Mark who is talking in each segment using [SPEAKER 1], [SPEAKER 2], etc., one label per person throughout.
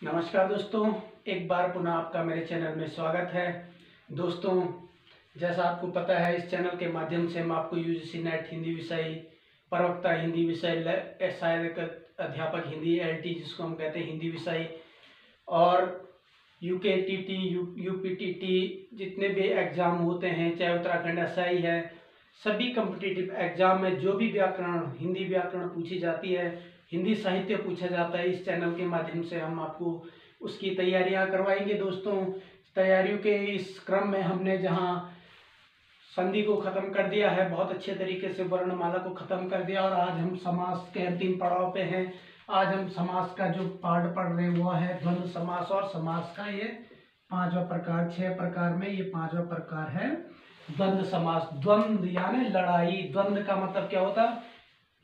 [SPEAKER 1] नमस्कार दोस्तों, एक बार पुनः आपका मेरे चैनल में स्वागत है। दोस्तों, जैसा आपको पता है, इस चैनल के माध्यम से हम आपको यूजीसी नेट हिंदी विषय, प्रवक्ता हिंदी विषय, सहायक अध्यापक हिंदी एलटी जिसको हम कहते हैं हिंदी विषय, और यूकेटीटी यूपीटीटी जितने भी एग्जाम होते हैं, चाहे उत्तराखंड एसआई है, सभी कॉम्पिटिटिव एग्जाम में जो भी व्याकरण हिंदी व्याकरण पूछी जाती है, हिंदी साहित्य पूछा जाता है, इस चैनल के माध्यम से हम आपको उसकी तैयारियां करवाएंगे। दोस्तों, तैयारियों के इस क्रम में हमने जहां संधि को खत्म कर दिया है, बहुत अच्छे तरीके से वर्णमाला को खत्म कर दिया, और आज हम समास के अंतिम पड़ाव पे हैं। आज हम समास का जो पार्ट पढ़ रहे हैं वो है द्वंद्व समास, और समास का ये पांचवा प्रकार, 6 प्रकार में ये पांचवा प्रकार है द्वंद्व समास। द्वंद्व यानी लड़ाई, द्वंद्व का मतलब क्या होता है?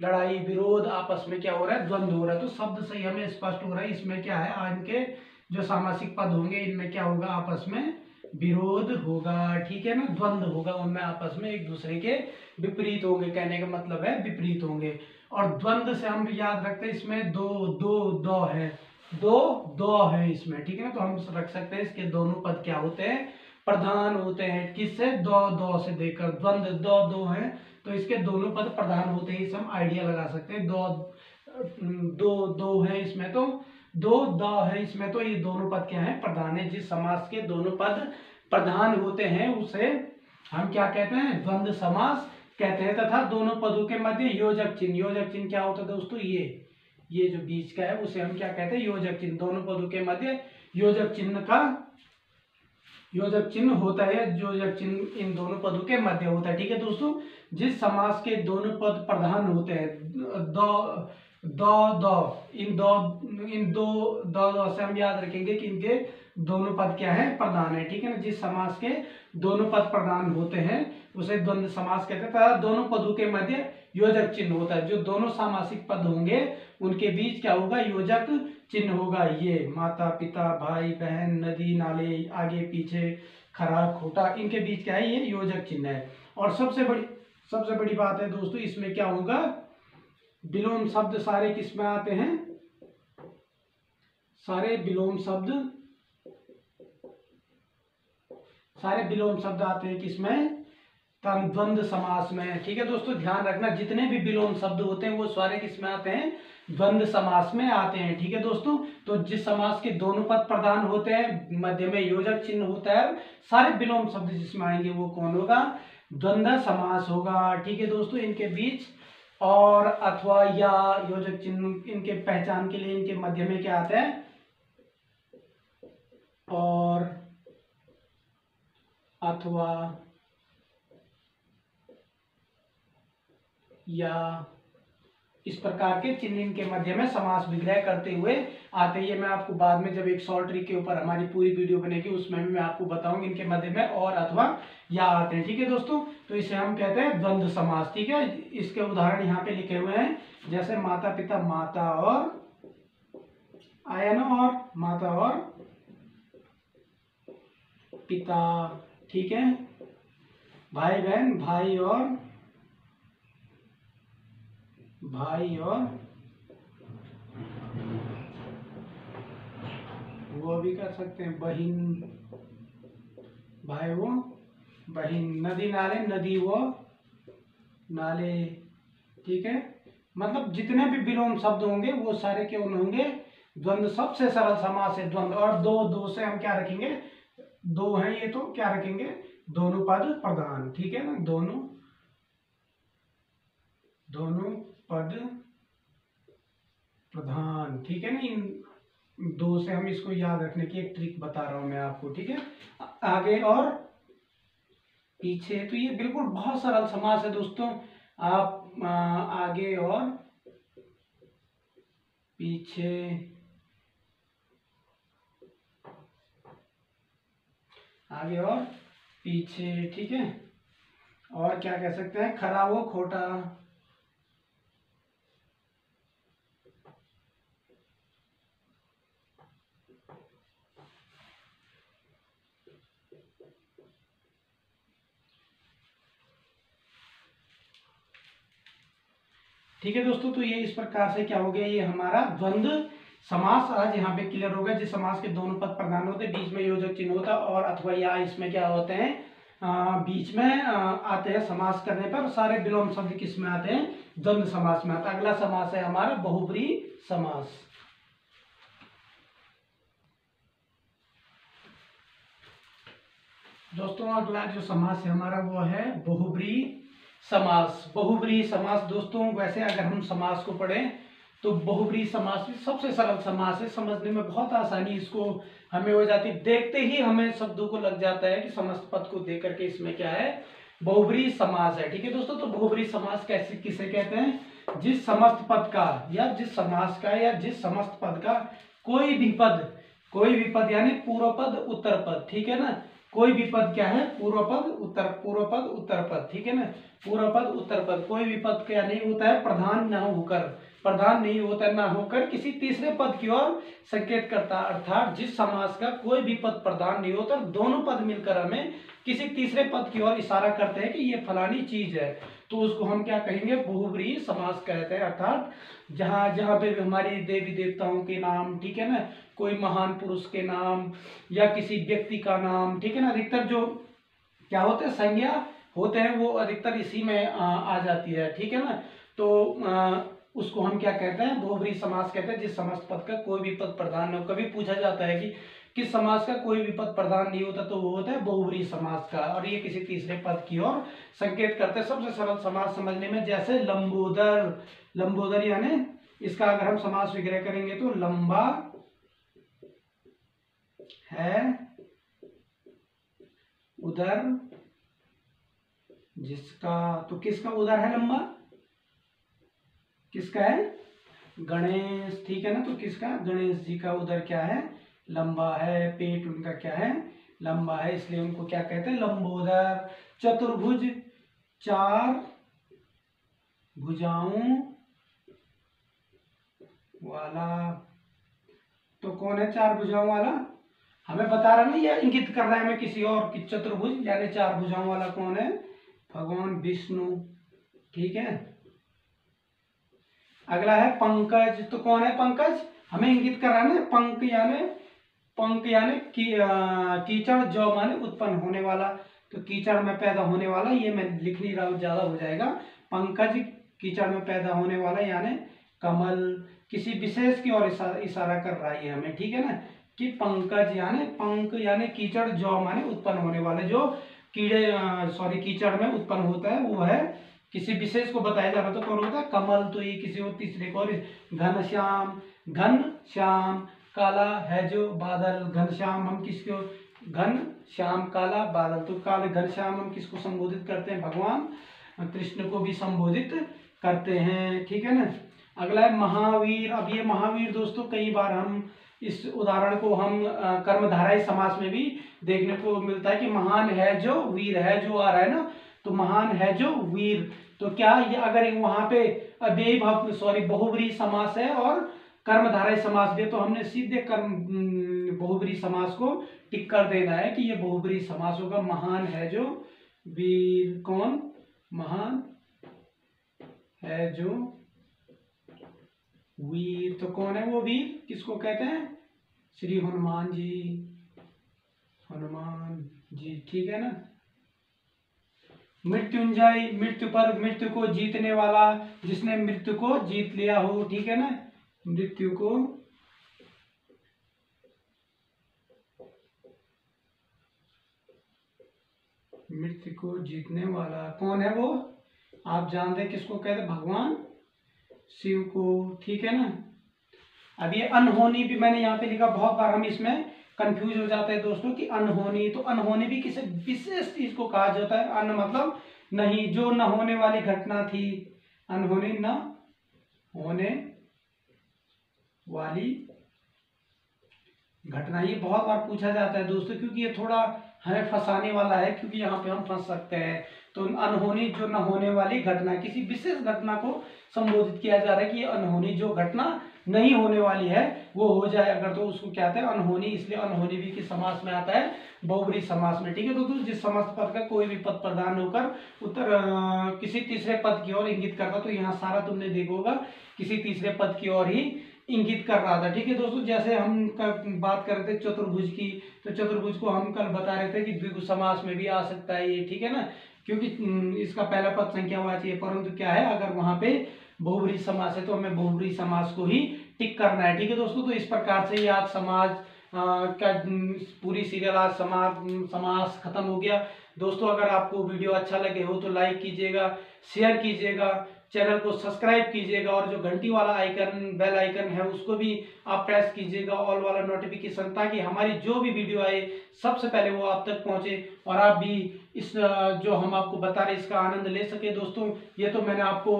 [SPEAKER 1] लड़ाई, विरोध, आपस में क्या हो रहा है? द्वंद्व हो रहा है। तो शब्द से ही हमें स्पष्ट हो रहा है इसमें क्या है, आज के जो सामासिक पद होंगे इनमें क्या होगा? आपस में विरोध होगा, ठीक है ना, द्वंद्व होगा, उनमें आपस में एक दूसरे के विपरीत होंगे, कहने का मतलब है विपरीत होंगे। और द्वंद्व से हम याद रखते हैं इसमें दो दो दो है, दो है इसमें, ठीक है ना। तो हम रख सकते हैं इसके दोनों पद क्या होते हैं? प्रधान होते हैं। किससे? दो से देकर, द्वंद्व दो है तो इसके दोनों पद प्रधान होते हैं, इसे हम आइडिया लगा सकते हैं। दो है इसमें, तो दो है इसमें, तो ये दोनों पद क्या है? प्रधान है। जिस समास के दोनों पद प्रधान होते हैं उसे हम क्या कहते हैं? द्वंद्व समास कहते हैं। तथा दोनों पदों के मध्य योजक चिन्ह, योजक चिन्ह क्या होता है दोस्तों? ये जो बीच का है उसे हम क्या कहते हैं? योजक चिन्ह। दोनों पदों के मध्य योजक चिन्ह होता है, योजक चिन्ह इन दोनों पदों के मध्य होता है, ठीक है दोस्तों। जिस समास के दोनों पद प्रधान होते हैं, इन दो से हम याद रखेंगे कि इनके दोनों पद क्या है? प्रधान है, ठीक है ना। जिस समास के दोनों पद प्रधान होते हैं उसे द्वंद्व समास कहते हैं। तथा दोनों पदों के मध्य योजक चिन्ह होता है। जो दोनों सामासिक पद होंगे उनके बीच क्या होगा? योजक चिन्ह होगा। ये माता पिता, भाई बहन, नदी नाले, आगे पीछे, खरा खोटा, इनके बीच क्या है? ये योजक चिन्ह है। और सबसे बड़ी बात है दोस्तों, इसमें क्या होगा? विलोम शब्द सारे किस में आते हैं? सारे विलोम शब्द आते हैं किसमें? द्वंद्व समास में, ठीक है दोस्तों। ध्यान रखना, जितने भी विलोम शब्द होते हैं वो सारे किस में आते हैं? द्वंद्व समास में आते हैं, ठीक है दोस्तों। तो जिस समास के दोनों पद प्रधान होते हैं, मध्य में योजक चिन्ह होता है, सारे विलोम शब्द जिसमें आएंगे वो कौन होगा? द्वंद्व समास होगा, ठीक है दोस्तों। इनके बीच और, अथवा, या योजक चिन्ह इनके पहचान के लिए इनके मध्य में क्या आता है? और, अथवा, या, इस प्रकार के चिन्ह इनके मध्य में समास विग्रह करते हुए आते हैं। ये मैं आपको बाद में जब एक शॉर्ट ट्रिक के ऊपर हमारी पूरी वीडियो बनेगी उसमें भी मैं आपको बताऊंगी इनके मध्य में और, अथवा, या आते हैं, ठीक है दोस्तों। तो इसे हम कहते हैं द्वंद्व समास, ठीक है। इसके उदाहरण यहाँ पे लिखे हुए हैं, जैसे माता पिता, माता और, आया ना, और माता और पिता, ठीक है। भाई बहन, भाई और वो भी कर सकते हैं, बहन, भाई वो बहन, नदी नाले, नदी वो नाले, ठीक है। मतलब जितने भी विलोम शब्द होंगे वो सारे क्यों होंगे? द्वंद्व। सबसे सरल समास है द्वंद्व। और दो से हम क्या रखेंगे? दो हैं ये, तो क्या रखेंगे? दोनों पद प्रधान, ठीक है ना, दोनों पद प्रधान, ठीक है ना। इन दो से हम इसको याद रखने की एक ट्रिक बता रहा हूं मैं आपको, ठीक है। आगे और पीछे, तो ये बिल्कुल बहुत सरल समास है दोस्तों। आप आगे और पीछे, आगे और पीछे, ठीक है। और क्या कह सकते हैं? खरा वो खोटा, ठीक है दोस्तों। तो ये इस प्रकार से क्या हो गया? ये हमारा द्वंद्व समास आज यहाँ पे क्लियर होगा। जिस समास के दोनों पद प्रधान होते हैं, बीच में योजक चिन्ह होता है और अथवा या इसमें क्या होते हैं, बीच में आते हैं समास करने पर। सारे विलोम शब्द किस में आते हैं, द्वंद्व समास में आता है। अगला समास है हमारा बहुब्रीहि समास। दोस्तों अगला जो समास है हमारा वो है बहुब्रीहि समास। बहुब्रीहि समास दोस्तों, वैसे अगर हम समास को पढ़ें तो बहुब्रीहि समास सबसे सरल समास है, समझने में बहुत आसानी इसको हमें हो जाती है। देखते ही हमें शब्दों को लग जाता है कि समस्त पद को देख करके इसमें क्या है, बहुब्रीहि समास है। ठीक है दोस्तों, तो बहुब्रीहि समास कैसे किसे कहते हैं, जिस समस्त पद का या जिस समास का या जिस समस्त पद का कोई भी पद यानी पूर्व पद उत्तर पद, ठीक है ना, कोई भी पद क्या है, पूर्व पद उत्तर पद, ठीक है ना, पूर्व पद उत्तर पद, कोई भी पद क्या नहीं होता है, प्रधान नहीं होता ना होकर किसी तीसरे पद की ओर संकेत करता। अर्थात जिस समास का कोई भी पद प्रधान नहीं होता, दोनों पद मिलकर हमें किसी तीसरे पद की ओर इशारा करते हैं कि ये फलानी चीज है, तो उसको हम क्या कहेंगे, बहुब्रीहि समास कहते हैं। अर्थात जहाँ जहाँ पे भी हमारी देवी देवताओं के नाम, ठीक है ना, कोई महान पुरुष के नाम या किसी व्यक्ति का नाम, ठीक है ना, अधिकतर जो क्या होते हैं संज्ञा होते हैं वो अधिकतर इसी में आ जाती है, ठीक है ना। तो उसको हम क्या कहते हैं, बहुब्रीहि समास कहते हैं। जिस समस्त पद का कोई भी पद प्रधान न हो, कभी पूछा जाता है कि किस समास का कोई भी पद प्रधान नहीं होता, तो वो होता है बहुब्रीहि समास का, और ये किसी तीसरे पद की ओर संकेत करते हैं। सबसे सरल समास समझने में, जैसे लंबोदर यानी इसका अगर हम समास विग्रह करेंगे तो लंबा है उदर जिसका, तो किसका उदर है लंबा, किसका है, गणेश, ठीक है ना, तो किसका, गणेश जी का उदर क्या है, लंबा है, पेट उनका क्या है, लंबा है, इसलिए उनको क्या कहते हैं, लंबोदर। चतुर्भुज, चार भुजाओं वाला, तो कौन है चार भुजाओं वाला, हमें बता रहा नहीं, या इंगित कर रहा है हमें किसी और की। चतुर्भुज यानी चार भुजाओं वाला कौन है, भगवान विष्णु, ठीक है। अगला है पंकज, तो कौन है पंकज, हमें इंगित कर रहा है ना, पंक यानी कीचड़, जौ माने उत्पन्न होने वाला, तो कीचड़ में पैदा होने वाला, ये मैं लिख नहीं रहा हूं, ज्यादा हो जाएगा। पंकज कीचड़ में पैदा होने वाला, यानी कमल, किसी विशेष की ओर इशारा कर रहा है हमें, ठीक है ना, कि पंकज यानी पंक यानी कीचड़, जौ माने उत्पन्न होने वाले, जो कीचड़ में उत्पन्न होता है वो है, किसी विशेष को बताया जा रहा, तो कौन होता है, कमल, तो ये किसी और तीसरे को। घन श्याम, काला है जो बादल, घनश्याम हम किसको, घन श्याम काला बादल, तो काले घनश्याम हम किसको संबोधित करते हैं, भगवान कृष्ण को भी संबोधित करते हैं, ठीक है ना। अगला है महावीर। अब ये महावीर दोस्तों कई बार हम इस उदाहरण को हम कर्मधारय समास में भी देखने को मिलता है कि महान है जो, वीर है जो आ रहा है ना, तो महान है जो वीर, तो क्या ये अगर वहां पे बहुब्रीहि समास है और कर्मधारय समास भी, तो हमने सीधे बहुब्रीहि समास को टिक कर देना है कि ये बहुब्रीहि समास होगा। महान है जो वीर, कौन, महान है जो वीर, तो कौन है वो वीर, किसको कहते हैं, श्री हनुमान जी, ठीक है ना। मृत्युंजय, मृत्यु को जीतने वाला, जिसने मृत्यु को जीत लिया हो, ठीक है ना, मृत्यु को जीतने वाला, कौन है वो, आप जानते हैं किसको कहते हैं, भगवान शिव को, ठीक है ना। अब ये अनहोनी भी मैंने यहाँ पे लिखा, बहुत बार हम इसमें कंफ्यूज हो जाते हैं दोस्तों कि अनहोनी, तो अनहोनी भी किसी विशेष चीज को कहा जाता है। अन मतलब नहीं, जो न होने वाली घटना थी, अनहोनी न होने वाली घटना, ये बहुत बार पूछा जाता है दोस्तों, क्योंकि ये थोड़ा हमें फंसाने वाला है, क्योंकि यहाँ पे हम फंस सकते हैं। तो अनहोनी जो न होने वाली घटना, किसी विशेष घटना को संबोधित किया जा रहा है कि ये अनहोनी जो घटना नहीं होने वाली है वो हो जाए अगर, तो उसको क्या कहते हैं, अनहोनी। इसलिए अनहोनी भी किस समास में आता है, बहुब्रीहि समास में, ठीक है। तो जिस समस्त पद का कोई भी पद प्रधान होकर किसी तीसरे पद की ओर इंगित करता, तो यहाँ सारा तुमने देखोगा किसी तीसरे पद की ओर ही इंगित कर रहा था। ठीक है दोस्तों, जैसे हम बात कर रहे थे चतुर्भुज की, तो चतुर्भुज को हम कल बता रहे थे कि द्विगु समास में भी आ सकता है ये, ठीक है ना, क्योंकि इसका पहला पद संख्यावाची है, परंतु क्या है, अगर वहां पे बहुब्रीहि समास है तो हमें बहुब्रीहि समास को ही टिक करना है। ठीक है दोस्तों, तो इस प्रकार से ये आज समाज का पूरी सीरियल आज समास खत्म हो गया। दोस्तों अगर आपको वीडियो अच्छा लगे हो तो लाइक कीजिएगा, शेयर कीजिएगा, चैनल को सब्सक्राइब कीजिएगा, और जो घंटी वाला आइकन, बेल आइकन है, उसको भी आप प्रेस कीजिएगा, ऑल वाला नोटिफिकेशन, ताकि हमारी जो भी वीडियो आए सबसे पहले वो आप तक पहुंचे और आप भी इस जो हम आपको बता रहे इसका आनंद ले सके। दोस्तों ये तो मैंने आपको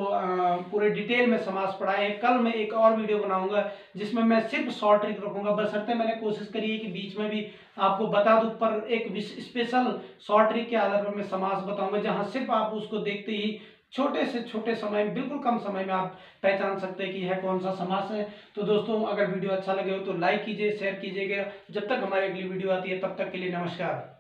[SPEAKER 1] पूरे डिटेल में समास पढ़ाए हैं। कल मैं एक और वीडियो बनाऊंगा जिसमें मैं सिर्फ शॉर्ट ट्रिक रखूंगा, बशर्ते मैंने कोशिश करी है कि बीच में भी आपको बता दूं, पर एक स्पेशल शॉर्ट ट्रिक के आधार पर मैं समास बताऊंगा, जहां सिर्फ आप उसको देखते ही छोटे से छोटे समय में, बिल्कुल कम समय में आप पहचान सकते हैं कि यह कौन सा समास है। तो दोस्तों अगर वीडियो अच्छा लगे हो तो लाइक कीजिए, शेयर कीजिएगा। जब तक हमारी अगली वीडियो आती है तब तक के लिए नमस्कार।